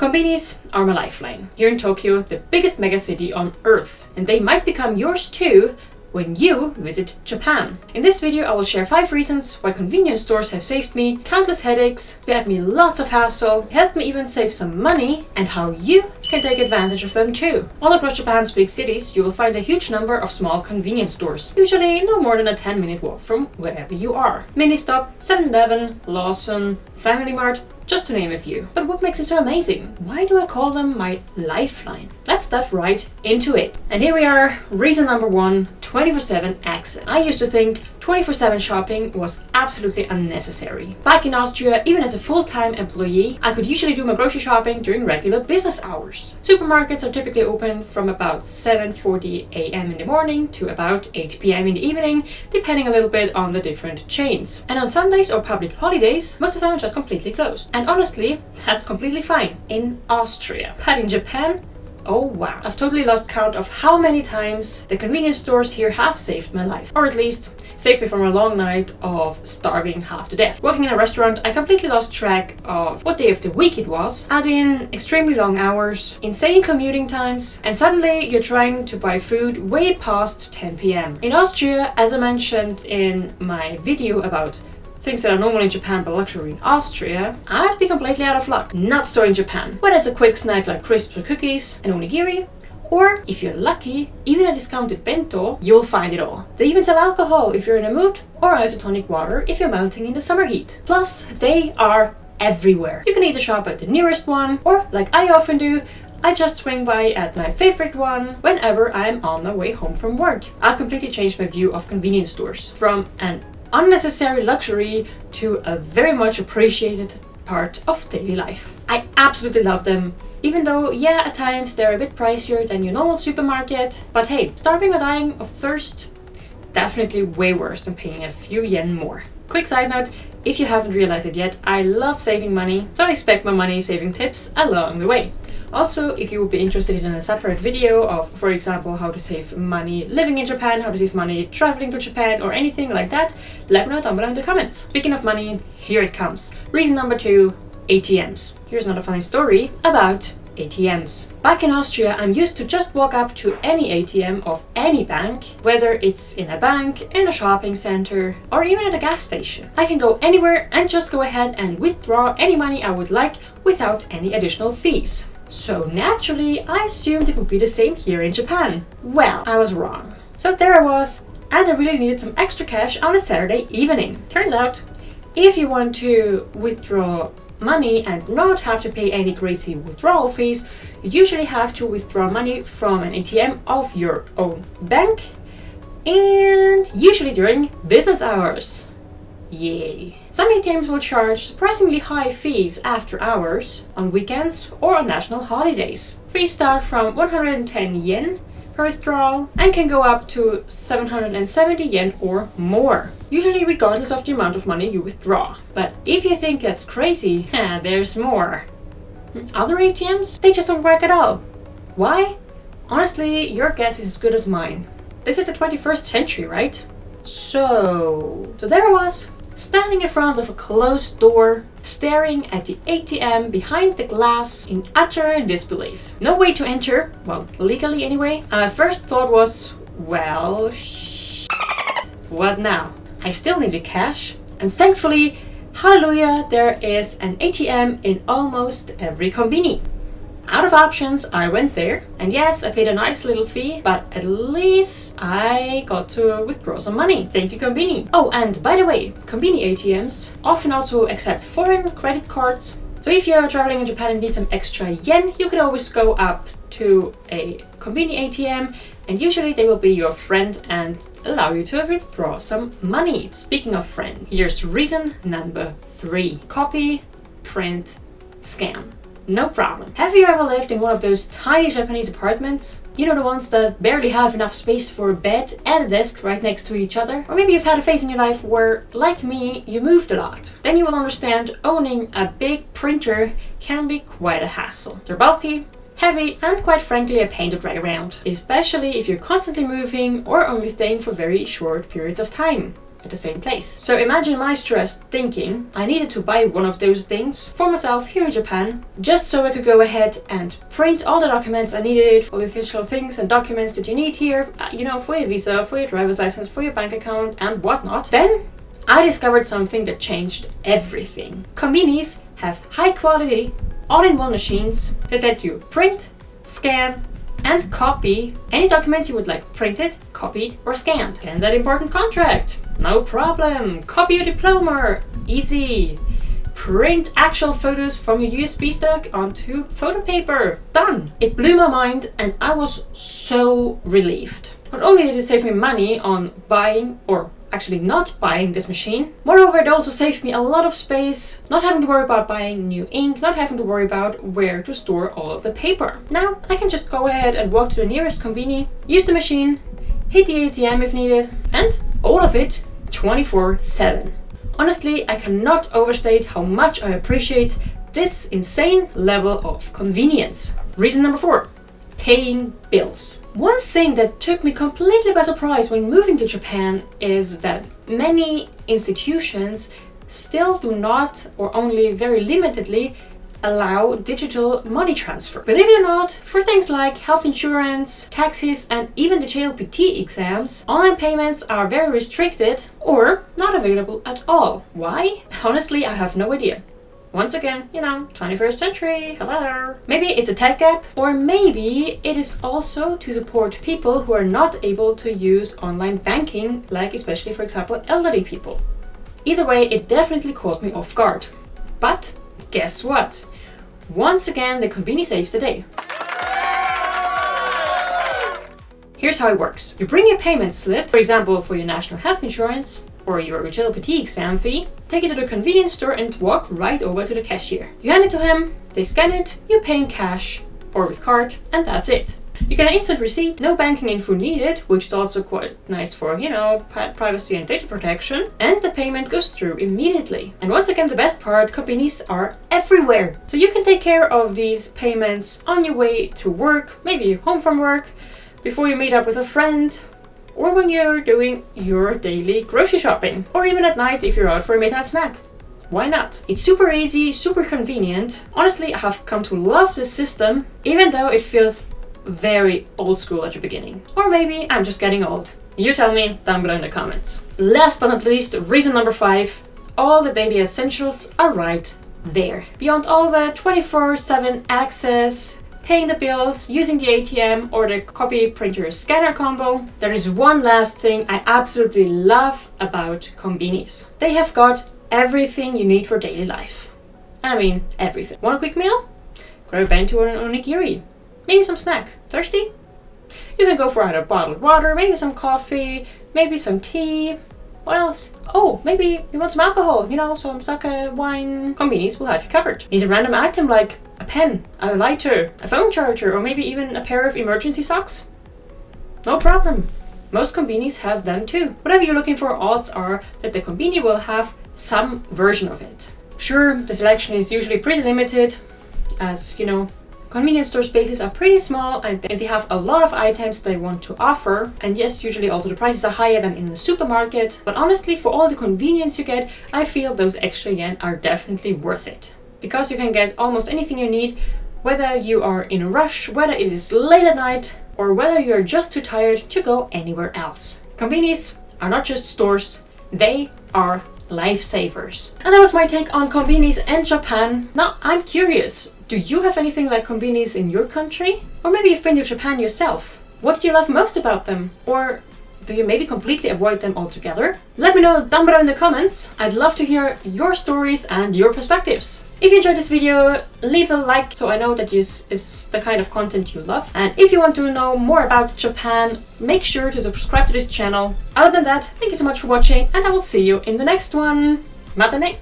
Conbinis are my lifeline. Here in Tokyo, the biggest megacity on earth, and they might become yours too when you visit Japan. In this video, I will share 5 reasons why convenience stores have saved me countless headaches, spared me lots of hassle, helped me even save some money, and how you can take advantage of them too. All across Japan's big cities, you will find a huge number of small convenience stores, usually no more than a 10-minute walk from wherever you are. Ministop, 7-Eleven, Lawson, Family Mart, just to name a few. But what makes them so amazing? Why do I call them my lifeline? Let's dive right into it. And here we are, reason number 1, 24/7 access. I used to think 24/7 shopping was absolutely unnecessary. Back in Austria, even as a full-time employee, I could usually do my grocery shopping during regular business hours. Supermarkets are typically open from about 7:40 a.m. in the morning to about 8 p.m. in the evening, depending a little bit on the different chains. And on Sundays or public holidays, most of them are just completely closed. And honestly, that's completely fine in Austria. But in Japan, oh wow. I've totally lost count of how many times the convenience stores here have saved my life. Or at least saved me from a long night of starving half to death. Working in a restaurant, I completely lost track of what day of the week it was. Add in extremely long hours, insane commuting times, and suddenly you're trying to buy food way past 10 p.m. In Austria, as I mentioned in my video about things that are normal in Japan but luxury in Austria, I'd be completely out of luck. Not so in Japan. Whether it's a quick snack like crisps or cookies, an onigiri, or if you're lucky, even a discounted bento, you'll find it all. They even sell alcohol if you're in a mood, or isotonic water if you're melting in the summer heat. Plus, they are everywhere. You can either shop at the nearest one, or like I often do, I just swing by at my favorite one whenever I'm on my way home from work. I've completely changed my view of convenience stores from an unnecessary luxury to a very much appreciated part of daily life. I absolutely love them, even though, yeah, at times they're a bit pricier than your normal supermarket. But hey, starving or dying of thirst, definitely way worse than paying a few yen more. Quick side note, if you haven't realized it yet, I love saving money, so expect my money saving tips along the way. Also, if you would be interested in a separate video of, for example, how to save money living in Japan, how to save money traveling to Japan, or anything like that, let me know down below in the comments. Speaking of money, here it comes. Reason number 2, ATMs. Here's another funny story about ATMs. Back in Austria, I'm used to just walk up to any ATM of any bank, whether it's in a bank, in a shopping center, or even at a gas station. I can go anywhere and just go ahead and withdraw any money I would like without any additional fees. So naturally, I assumed it would be the same here in Japan. Well, I was wrong. So there I was, and I really needed some extra cash on a Saturday evening. Turns out, if you want to withdraw money and not have to pay any crazy withdrawal fees, you usually have to withdraw money from an ATM of your own bank, and usually during business hours. Yay. Some ATMs will charge surprisingly high fees after hours, on weekends, or on national holidays. Fees start from 110 yen per withdrawal and can go up to 770 yen or more, usually regardless of the amount of money you withdraw. But if you think that's crazy, there's more. Other ATMs, they just don't work at all. Why? Honestly, your guess is as good as mine. This is the 21st century, right? So there I was, standing in front of a closed door, staring at the ATM behind the glass in utter disbelief. No way to enter, well, legally anyway. My first thought was, well, what now? I still needed cash, and thankfully, hallelujah, there is an ATM in almost every Conbini. Out of options, I went there, and yes, I paid a nice little fee, but at least I got to withdraw some money. Thank you, Conbini. Oh, and by the way, Conbini ATMs often also accept foreign credit cards. So if you're traveling in Japan and need some extra yen, you can always go up to a Conbini ATM, and usually they will be your friend and allow you to withdraw some money. Speaking of friend, here's reason number 3. Copy, print, scan. No problem. Have you ever lived in one of those tiny Japanese apartments? You know, the ones that barely have enough space for a bed and a desk right next to each other? Or maybe you've had a phase in your life where, like me, you moved a lot. Then you will understand owning a big printer can be quite a hassle. They're bulky, heavy, and quite frankly a pain to drag around. Especially if you're constantly moving or only staying for very short periods of time. at the same place. So imagine my stress thinking I needed to buy one of those things for myself here in Japan, just so I could go ahead and print all the documents I needed, all the official things and documents that you need here, for your visa, for your driver's license, for your bank account and whatnot. Then I discovered something that changed everything. Conbinis have high quality, all-in-one machines that let you print, scan, and copy any documents you would like printed, copied, or scanned. Scan that important contract, no problem. Copy your diploma, easy. Print actual photos from your USB stick onto photo paper, done. It blew my mind and I was so relieved. Not only did it save me money on buying, or actually not buying this machine, moreover it also saved me a lot of space, not having to worry about buying new ink, not having to worry about where to store all of the paper. Now I can just go ahead and walk to the nearest Conbini, use the machine, hit the ATM if needed, and all of it 24/7. Honestly, I cannot overstate how much I appreciate this insane level of convenience. Reason number 4, paying bills. One thing that took me completely by surprise when moving to Japan is that many institutions still do not, or only very limitedly, allow digital money transfer. Believe it or not, for things like health insurance, taxes, and even the JLPT exams, online payments are very restricted or not available at all. Why? Honestly, I have no idea. Once again, 21st century, hello. Maybe it's a tech gap, or maybe it is also to support people who are not able to use online banking, like especially, for example, elderly people. Either way, it definitely caught me off guard. But guess what? Once again, the Conbini saves the day. Here's how it works. You bring your payment slip, for example, for your national health insurance, or your JLPT exam fee, take it to the convenience store and walk right over to the cashier. You hand it to him, they scan it, you pay in cash or with card, and that's it. You get an instant receipt, no banking info needed, which is also quite nice for, privacy and data protection, and the payment goes through immediately. And once again, the best part, Conbinis are everywhere. So you can take care of these payments on your way to work, maybe home from work, before you meet up with a friend, or when you're doing your daily grocery shopping, or even at night if you're out for a midnight snack. Why not? It's super easy, super convenient. Honestly, I have come to love this system, even though it feels very old school at the beginning. Or maybe I'm just getting old. You tell me down below in the comments. Last but not least, reason number 5, all the daily essentials are right there. Beyond all the 24/7 access, paying the bills, using the ATM or the copy printer scanner combo, there is one last thing I absolutely love about Conbinis. They have got everything you need for daily life. And I mean everything. Want a quick meal? Grab a bento or an onigiri. Maybe some snack. Thirsty? You can go for either bottled water, maybe some coffee, maybe some tea. What else? Oh, maybe you want some alcohol, some sake, wine. Conbinis will have you covered. Need a random item like a pen, a lighter, a phone charger, or maybe even a pair of emergency socks? No problem. Most Conbinis have them too. Whatever you're looking for, odds are that the Conbini will have some version of it. Sure, the selection is usually pretty limited, as convenience store spaces are pretty small and they have a lot of items they want to offer. And yes, usually also the prices are higher than in the supermarket. But honestly, for all the convenience you get, I feel those extra yen are definitely worth it. Because you can get almost anything you need, whether you are in a rush, whether it is late at night, or whether you're just too tired to go anywhere else. Conbinis are not just stores, they are lifesavers. And that was my take on Conbinis and Japan. Now, I'm curious, do you have anything like Conbinis in your country? Or maybe you've been to Japan yourself. What do you love most about them? Or do you maybe completely avoid them altogether? Let me know down below in the comments. I'd love to hear your stories and your perspectives. If you enjoyed this video, leave a like so I know that this is the kind of content you love. And if you want to know more about Japan, make sure to subscribe to this channel. Other than that, thank you so much for watching and I will see you in the next one. Matane!